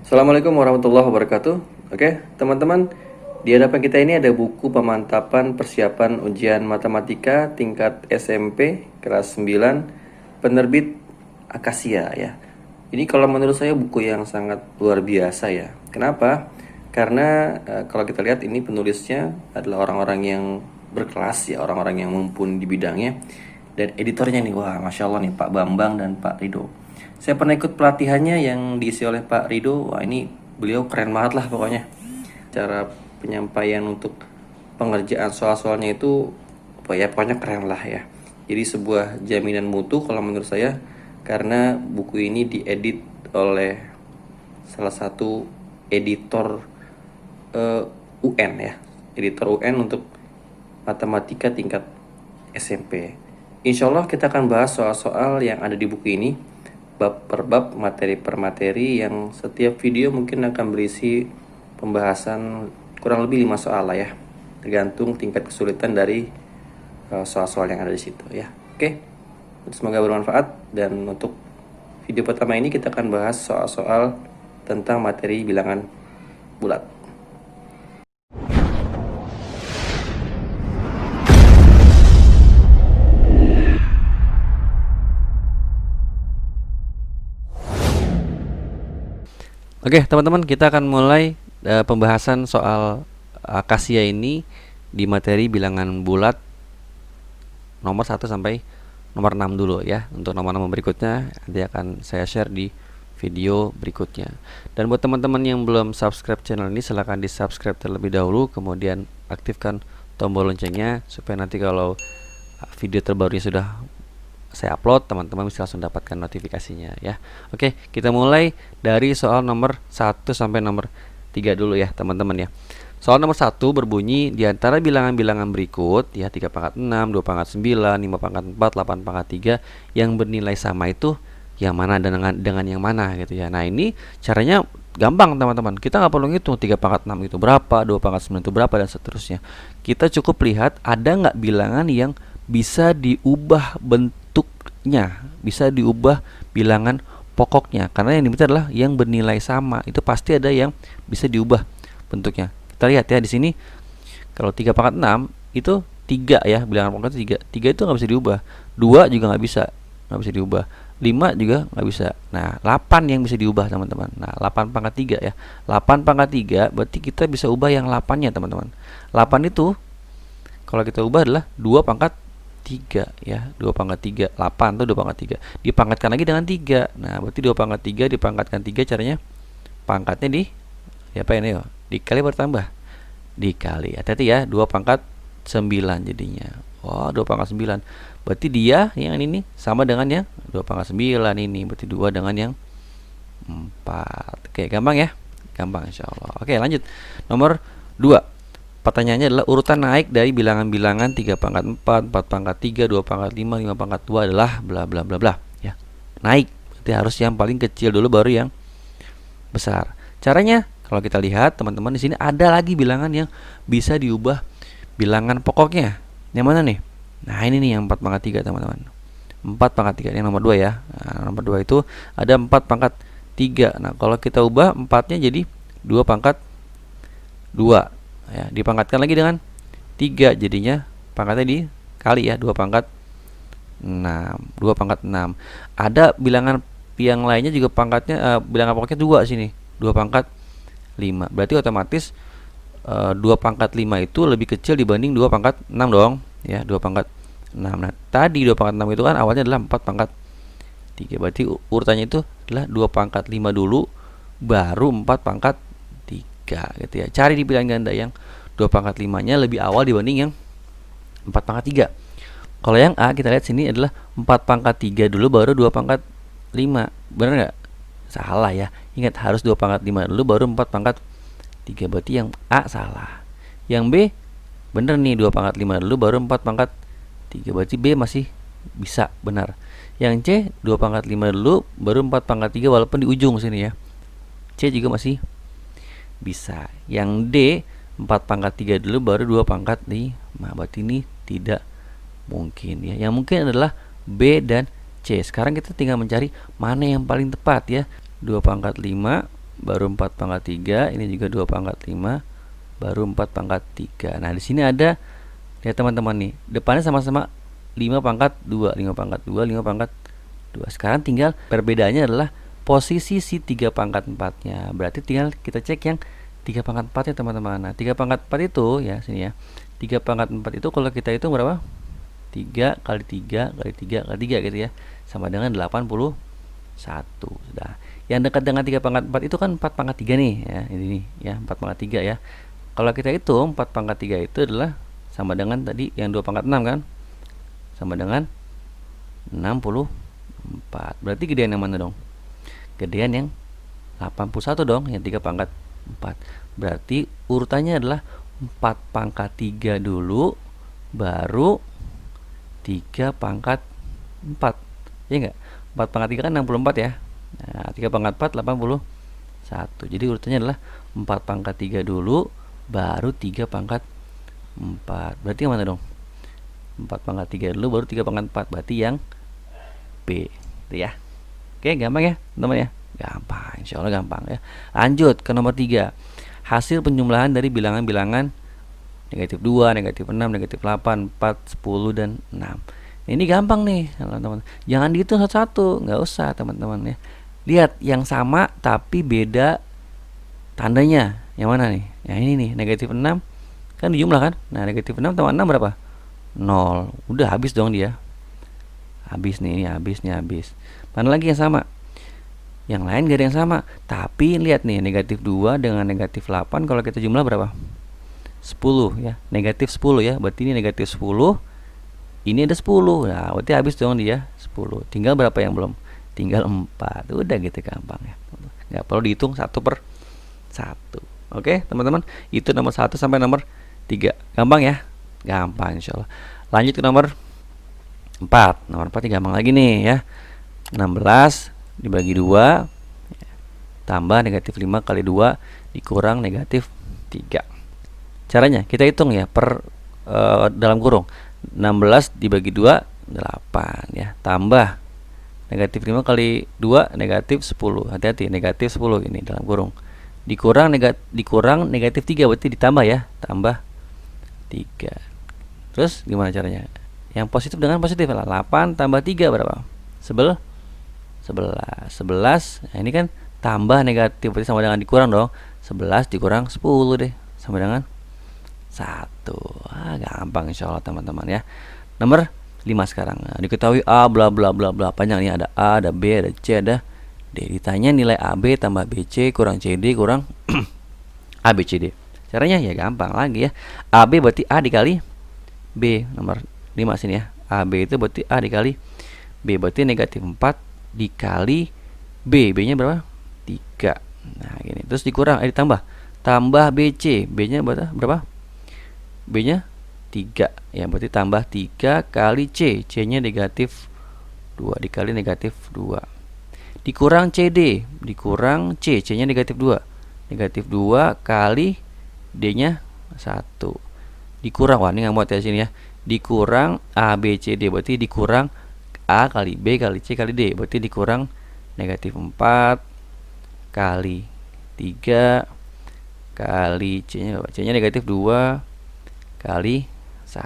Assalamualaikum warahmatullahi wabarakatuh. Oke, teman-teman, di hadapan kita ini ada buku pemantapan persiapan ujian matematika tingkat SMP kelas 9 penerbit Akasia ya. Ini kalau menurut saya buku yang sangat luar biasa ya. Kenapa? Karena kalau kita lihat ini penulisnya adalah orang-orang yang berkelas ya, orang-orang yang mumpuni di bidangnya. Dan editornya nih, wah Masya Allah nih Pak Bambang dan Pak Rido. Saya pernah ikut pelatihannya yang diisi oleh Pak Rido. Wah ini beliau keren banget lah pokoknya. Cara penyampaian untuk pengerjaan soal-soalnya itu apa ya, pokoknya keren lah ya. Jadi sebuah jaminan mutu kalau menurut saya, karena buku ini diedit oleh salah satu editor UN ya, editor UN untuk matematika tingkat SMP. Insya Allah kita akan bahas soal-soal yang ada di buku ini, bab per bab, materi per materi, yang setiap video mungkin akan berisi pembahasan kurang lebih 5 soal lah ya, tergantung tingkat kesulitan dari soal-soal yang ada di situ ya. Oke, semoga bermanfaat. Dan untuk video pertama ini kita akan bahas soal-soal tentang materi bilangan bulat. Oke, teman-teman, kita akan mulai pembahasan soal Akasia ini di materi bilangan bulat nomor 1 sampai nomor 6 dulu ya. Untuk nomor-nomor berikutnya nanti akan saya share di video berikutnya. Dan buat teman-teman yang belum subscribe channel ini, silahkan di subscribe terlebih dahulu, kemudian aktifkan tombol loncengnya supaya nanti kalau video terbarunya sudah saya upload, teman-teman bisa langsung dapatkan notifikasinya ya. Oke, kita mulai dari soal nomor 1 sampai nomor 3 dulu ya teman-teman ya. Soal nomor 1 berbunyi, di antara bilangan-bilangan berikut ya, 3 pangkat 6, 2 pangkat 9, 5 pangkat 4, 8 pangkat 3 yang bernilai sama itu yang mana dengan yang mana gitu ya. Nah ini caranya gampang teman-teman, kita nggak perlu ngitung 3 pangkat 6 itu berapa, 2 pangkat 9 itu berapa, dan seterusnya. Kita cukup lihat ada nggak bilangan yang bisa diubah bentuknya, bisa diubah bilangan pokoknya, karena yang diminta adalah yang bernilai sama. Itu pasti ada yang bisa diubah bentuknya. Kita lihat ya di sini, kalau 3 pangkat 6 itu 3 ya, bilangan pokoknya 3. 3 itu nggak bisa diubah. 2 juga nggak bisa diubah. 5 juga nggak bisa. Nah 8 yang bisa diubah teman-teman. Nah 8 pangkat 3 ya, 8 pangkat 3 berarti kita bisa ubah yang 8 nya teman-teman. 8 itu kalau kita ubah adalah 2 pangkat 3 ya, 2 pangkat 3, 8 tuh 2 pangkat 3 dipangkatkan lagi dengan 3. Nah berarti 2 pangkat 3 dipangkatkan 3, caranya pangkatnya di apa ini ya, dikali bertambah, dikali, hati-hati ya, 2 pangkat 9 jadinya. Wah 2 pangkat 9 berarti dia yang ini sama dengan yang 2 pangkat 9 ini, berarti 2 dengan yang 4. Oke, gampang ya, gampang insyaallah. Oke lanjut, nomor 2. Pertanyaannya adalah urutan naik dari bilangan-bilangan 3 pangkat 4, 4 pangkat 3, 2 pangkat 5, 5 pangkat 2 adalah bla bla bla bla ya. Naik berarti harus yang paling kecil dulu baru yang besar. Caranya kalau kita lihat teman-teman, di sini ada lagi bilangan yang bisa diubah bilangan pokoknya. Yang mana nih? Nah, ini nih yang 4 pangkat 3 teman-teman. 4 pangkat 3 yang nomor 2 ya. Nah, nomor 2 itu ada 4 pangkat 3. Nah, kalau kita ubah 4-nya jadi 2 pangkat 2. Ya, dipangkatkan lagi dengan 3, jadinya pangkatnya dikali ya, 2 pangkat 6, 2 pangkat 6. Ada bilangan yang lainnya juga pangkatnya bilangan pokoknya 2 sini, 2 pangkat 5. Berarti otomatis 2 pangkat 5 itu lebih kecil dibanding 2 pangkat 6 dong ya, 2 pangkat 6. Nah tadi 2 pangkat 6 itu kan awalnya adalah 4 pangkat 3, berarti urutannya itu adalah 2 pangkat 5 dulu baru 4 pangkat gitu ya. Cari di pilihan ganda yang 2 pangkat 5 nya lebih awal dibanding yang 4 pangkat 3. Kalau yang A kita lihat sini adalah 4 pangkat 3 dulu baru 2 pangkat 5. Benar nggak? Salah ya. Ingat harus 2 pangkat 5 dulu baru 4 pangkat 3. Berarti yang A salah. Yang B benar nih, 2 pangkat 5 dulu baru 4 pangkat 3. Berarti B masih bisa benar. Yang C 2 pangkat 5 dulu baru 4 pangkat 3 walaupun di ujung sini ya. C juga masih bisa. Yang D 4 pangkat 3 dulu baru 2 pangkat 5. Berarti ini tidak mungkin ya. Yang mungkin adalah B dan C. Sekarang kita tinggal mencari mana yang paling tepat ya. 2 pangkat 5 baru 4 pangkat 3, ini juga 2 pangkat 5, baru 4 pangkat 3. Nah, di sini ada, lihat teman-teman nih, depannya sama-sama 5 pangkat 2, 5 pangkat 2, 5 pangkat 2. Sekarang tinggal perbedaannya adalah posisi si 3 pangkat 4-nya. Berarti tinggal kita cek yang 3 pangkat 4 ya teman-teman. Nah, 3 pangkat 4 itu ya, sini ya. 3 pangkat 4 itu kalau kita hitung berapa? 3 kali 3 kali 3 kali 3 gitu ya. Sama dengan 81. Sudah. Yang dekat dengan 3 pangkat 4 itu kan 4 pangkat 3 nih ya, ini nih ya, 4 pangkat 3 ya. Kalau kita hitung 4 pangkat 3 itu adalah sama dengan tadi yang 2 pangkat 6 kan? Sama dengan 64. Berarti gedean yang mana dong? Gedean yang 81 dong, yang 3 pangkat 4. Berarti urutannya adalah 4 pangkat 3 dulu, baru 3 pangkat 4. Ya enggak? 4 pangkat 3 kan 64 ya. Nah, 3 pangkat 4 81. Jadi urutannya adalah 4 pangkat 3 dulu, baru 3 pangkat 4. Berarti yang mana dong? 4 pangkat 3 dulu, baru 3 pangkat 4. Berarti yang B. Itu ya. Oke, gampang ya teman-teman ya. Gampang, insya Allah gampang ya. Lanjut ke nomor 3. Hasil penjumlahan dari bilangan-bilangan negatif 2, negatif 6, negatif 8, 4, 10, dan 6. Ini gampang nih teman-teman. Jangan dihitung satu-satu, nggak usah teman-teman ya. Lihat yang sama tapi beda tandanya. Yang mana nih? Yang ini nih, negatif 6 kan dijumlah kan. Nah, negatif 6 tambah 6 berapa? 0. Udah habis dong dia. Habis nih, ini habis nih, habis. Mana lagi yang sama? Yang lain gak ada yang sama. Tapi lihat nih, negatif 2 dengan negatif 8 kalau kita jumlah berapa? 10 ya. Negatif 10 ya. Berarti ini negatif 10. Ini ada 10. Nah, berarti habis dong dia 10. Tinggal berapa yang belum? Tinggal 4. Udah gitu gampang ya. Nggak perlu dihitung satu per satu. Oke, teman-teman. Itu nomor 1 sampai nomor 3. Gampang ya? Gampang insyaallah. Lanjut ke nomor 4. Nomor 4 gampang lagi nih ya. 16 dibagi 2 tambah negatif 5 kali 2 dikurang negatif 3. Caranya kita hitung ya per dalam kurung. 16 dibagi 2 8 ya, tambah negatif 5 kali 2 negatif 10. Hati-hati, negatif 10 ini dalam kurung. Dikurang negatif 3 berarti ditambah ya, tambah 3. Terus gimana caranya? Yang positif dengan positif lah. 8 tambah 3 berapa? 11. 11. Nah, ini kan tambah negatif berarti sama dengan dikurang dong. 11 dikurang 10 deh, sama dengan 1. Gampang insyaallah teman-teman ya. Nomor 5 sekarang. Nah, diketahui A bla bla bla bla. Panjang ini, ada A, ada B, ada C, ada D. Ditanya nilai AB tambah BC kurang CD kurang ABCD. Caranya ya gampang lagi ya. AB berarti A dikali B. Nomor 5 sini ya. AB itu berarti A dikali B. Berarti negatif 4 dikali B. B nya berapa? 3. Nah gini. Terus dikurang, ditambah. Tambah BC. B nya berapa? B nya 3 ya, berarti tambah 3 kali C. C nya negatif 2 dikali negatif 2 dikurang CD. Dikurang C. C nya negatif 2. Negatif 2 kali D nya 1 dikurang, wah ini nggak muat ya sini ya. Dikurang A, B, C, D. Berarti dikurang A kali B kali C kali D. Berarti dikurang negatif 4 kali 3 kali C nya, C nya negatif 2 kali 1.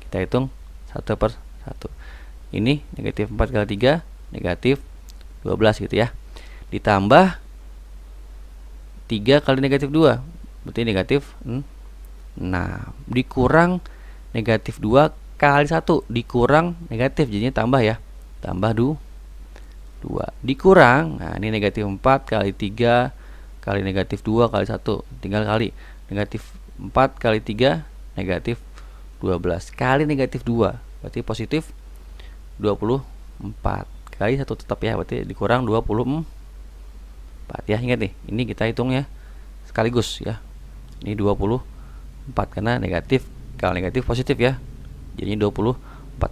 Kita hitung 1 per 1. Ini negatif 4 kali 3 negatif 12 gitu ya. Ditambah 3 kali negatif 2 berarti negatif 6. Dikurang negatif 2 kali 1 dikurang negatif, jadinya tambah ya. Tambah 2 dikurang, nah ini negatif 4 kali 3 kali negatif 2 kali 1, tinggal kali. Negatif 4 kali 3 negatif 12 kali negatif 2 berarti positif 24 kali 1 tetap ya, berarti dikurang 24 ya. Ingat nih, ini kita hitung ya sekaligus ya. Ini 24 karena negatif, kalau negatif positif ya, jadinya 24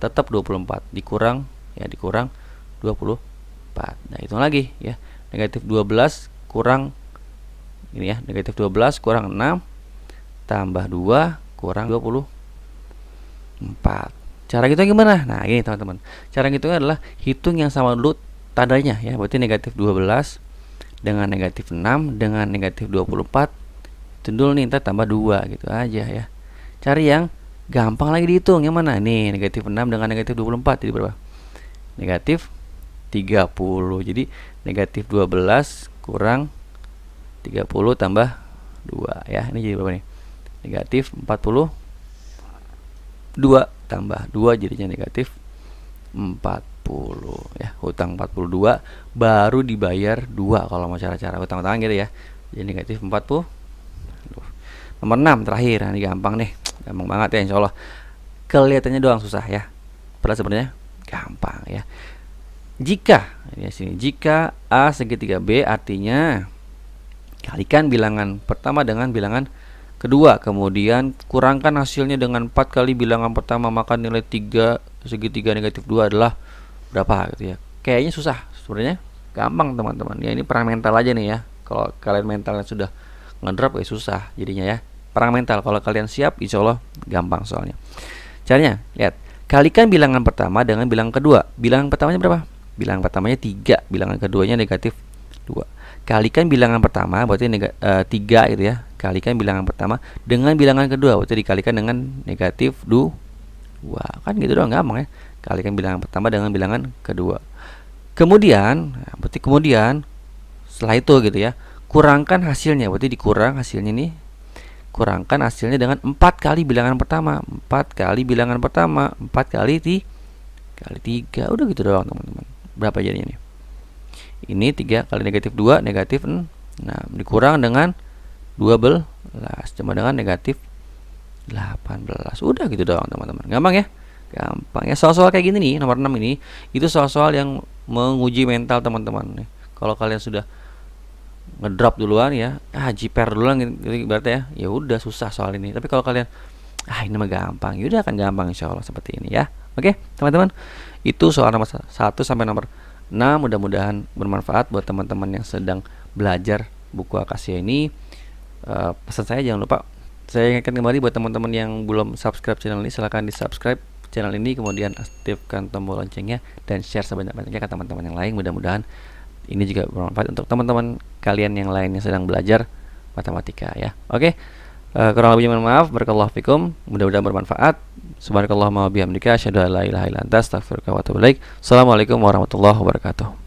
tetap 24 dikurang ya, dikurang 24. Nah hitung lagi ya, negatif 12 kurang ini ya, negatif 12 kurang 6 tambah 2 kurang 24. Cara gitu gimana? Nah ini teman-teman, cara ngitungnya adalah hitung yang sama dulu tandanya ya. Berarti negatif 12 dengan negatif 6 dengan negatif 24. Itu dulu nih, ntar tambah 2 gitu aja ya. Cari yang gampang lagi dihitung. Yang mana? Nih, negatif 6 dengan negatif 24 jadi berapa? Negatif 30. Jadi negatif 12 kurang 30 tambah 2 ya. Ini jadi berapa nih? Negatif 42 tambah 2 jadinya negatif 40 ya. Hutang 42 baru dibayar 2 kalau mau cara-cara hutang-hutangan gitu ya. Jadi negatif 40. Nomor 6 terakhir. Nah, ini gampang nih. Gampang banget ya insyaallah. Kelihatannya doang susah ya. Padahal sebenarnya gampang ya. Jika ini sini, jika A segitiga B, artinya kalikan bilangan pertama dengan bilangan kedua, kemudian kurangkan hasilnya dengan 4 kali bilangan pertama, maka nilai 3 segitiga negatif 2 adalah berapa gitu ya. Kayaknya susah, sebenarnya gampang teman-teman ya. Ini perang mental aja nih ya. Kalau kalian mentalnya sudah ngedrop ya susah jadinya ya. Perang mental. Kalau kalian siap insya Allah gampang soalnya. Caranya lihat, kalikan bilangan pertama dengan bilangan kedua. Bilangan pertamanya berapa? Bilangan pertamanya 3, bilangan keduanya negatif 2. Kalikan bilangan pertama berarti 3 gitu ya. Kalikan bilangan pertama dengan bilangan kedua berarti dikalikan dengan negatif 2. Kan gitu doang, gampang ya. Kalikan bilangan pertama dengan bilangan kedua. Kemudian, berarti kemudian setelah itu gitu ya, kurangkan hasilnya, berarti dikurang hasilnya nih. Kurangkan hasilnya dengan 4 kali bilangan pertama. 4 kali bilangan pertama, 4 kali kali 3. Udah gitu doang teman-teman. Berapa jadinya nih? Ini 3 kali negatif 2 negatif 6. Nah, dikurang dengan 12 cuma dengan negatif 18. Udah gitu doang teman-teman. Gampang ya? Gampang ya. Soal-soal kayak gini nih, nomor 6 ini itu soal-soal yang menguji mental teman-teman. Kalau kalian sudah ngedrop duluan ya, jiper duluan gitu berarti ya. Ya udah susah soal ini. Tapi kalau kalian ini mah gampang, ya udah akan gampang insyaallah seperti ini ya. Oke, teman-teman. Itu soal nomor 1 sampai nomor 6. Mudah-mudahan bermanfaat buat teman-teman yang sedang belajar buku Akasia ini. Pesan saya jangan lupa, saya ingatkan kembali buat teman-teman yang belum subscribe channel ini, silahkan di subscribe channel ini, kemudian aktifkan tombol loncengnya dan share sebanyak-banyaknya ke teman-teman yang lain. Mudah-mudahan ini juga bermanfaat untuk teman-teman kalian yang lain yang sedang belajar matematika ya. Oke, kurang lebihnya mohon maaf. Barakallahu fikum. Mudah-mudahan bermanfaat. Subhanakallahumma wa bihamdika asyhadu an la ilaha illa anta astaghfiruka wa atubu ilaik. Assalamualaikum warahmatullahi wabarakatuh.